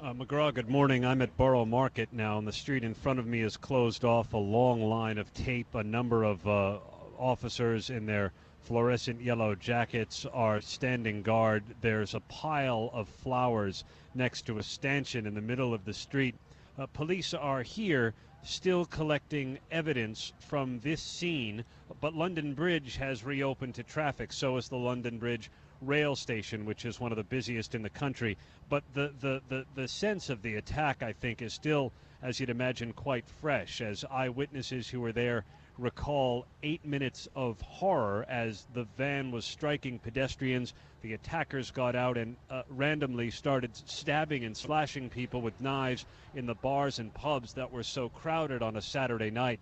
McGraw, good morning. I'm at Borough Market now, and the street in front of me is closed off. A long line of tape. A number of officers in their fluorescent yellow jackets are standing guard. There's a pile of flowers next to a stanchion in the middle of the street. Police are here still collecting evidence from this scene, but London Bridge has reopened to traffic. So is the London Bridge rail station, which is one of the busiest in the country. But the sense of the attack, I think, is still, as you'd imagine, quite fresh, as eyewitnesses who were there recall 8 minutes of horror as the van was striking pedestrians. The attackers got out and randomly started stabbing and slashing people with knives in the bars and pubs that were so crowded on a Saturday night.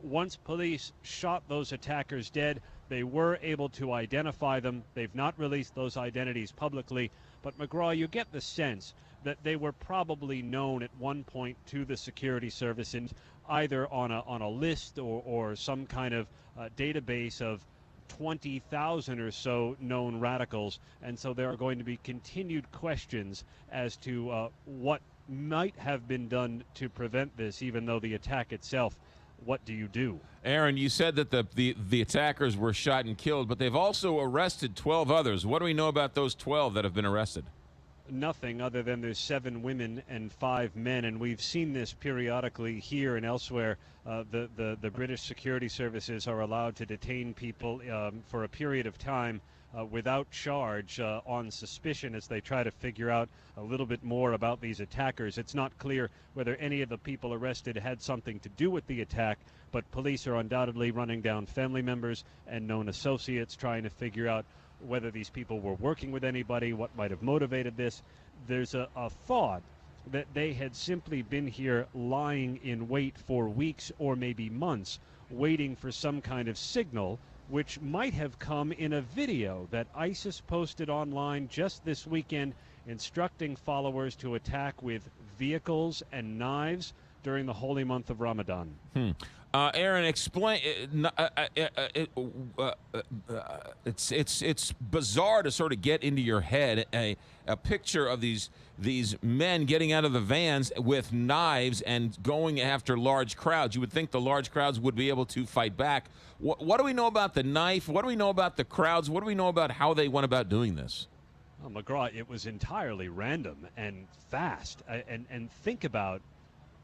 Once police shot those attackers dead, they were able to identify them. They've not released those identities publicly. But, McGraw, you get the sense that they were probably known at one point to the security service, and either on a list or some kind of database of 20,000 or so known radicals. And so there are going to be continued questions as to what might have been done to prevent this, even though the attack itself, what do you do? Aaron, you said that the attackers were shot and killed, but they've also arrested 12 others. What do we know about those 12 that have been arrested? Nothing other than there's 7 women and 5 men, and we've seen this periodically here and elsewhere. The British security services are allowed to detain people for a period of time without charge on suspicion as they try to figure out a little bit more about these attackers. It's not clear whether any of the people arrested had something to do with the attack, but police are undoubtedly running down family members and known associates, trying to figure out whether these people were working with anybody, what might have motivated this. There's a thought that they had simply been here lying in wait for weeks or maybe months, waiting for some kind of signal, which might have come in a video that ISIS posted online just this weekend, instructing followers to attack with vehicles and knives during the holy month of Ramadan. Aaron, explain. It's bizarre to sort of get into your head a picture of these men getting out of the vans with knives and going after large crowds. You would think the large crowds would be able to fight back. What do we know about the knife? What do we know about the crowds? What do we know about how they went about doing this? Well, McGraw, it was entirely random and fast. And think about,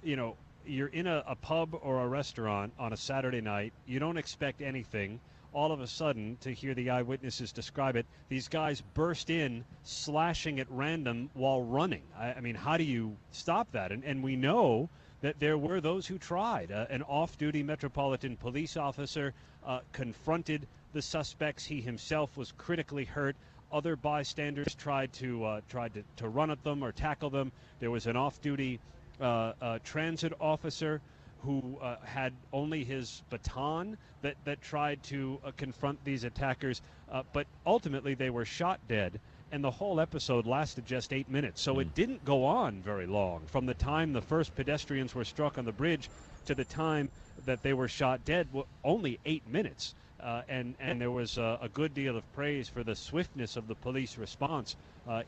you're in a pub or a restaurant on a Saturday night. You don't expect anything. All of a sudden, to hear the eyewitnesses describe it, these guys burst in, slashing at random while running. I mean, how do you stop that? And we know that there were those who tried. An off-duty Metropolitan Police officer confronted the suspects. He himself was critically hurt. Other bystanders tried to run at them or tackle them. There was an off-duty transit officer who had only his baton that tried to confront these attackers, but ultimately they were shot dead, and the whole episode lasted just 8 minutes. So it didn't go on very long. From the time the first pedestrians were struck on the bridge to the time that they were shot dead, only 8 minutes. And there was a good deal of praise for the swiftness of the police response,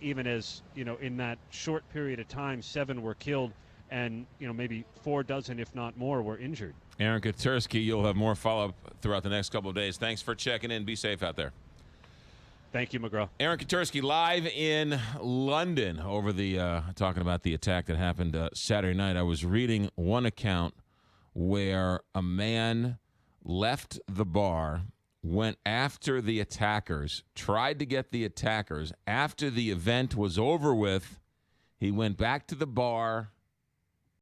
even as, in that short period of time, 7 were killed and, maybe 4 dozen, if not more, were injured. Aaron Katersky, you'll have more follow-up throughout the next couple of days. Thanks for checking in. Be safe out there. Thank you, McGraw. Aaron Katersky live in London over the talking about the attack that happened Saturday night. I was reading one account where a man left the bar, went after the attackers, tried to get the attackers. After the event was over with, he went back to the bar,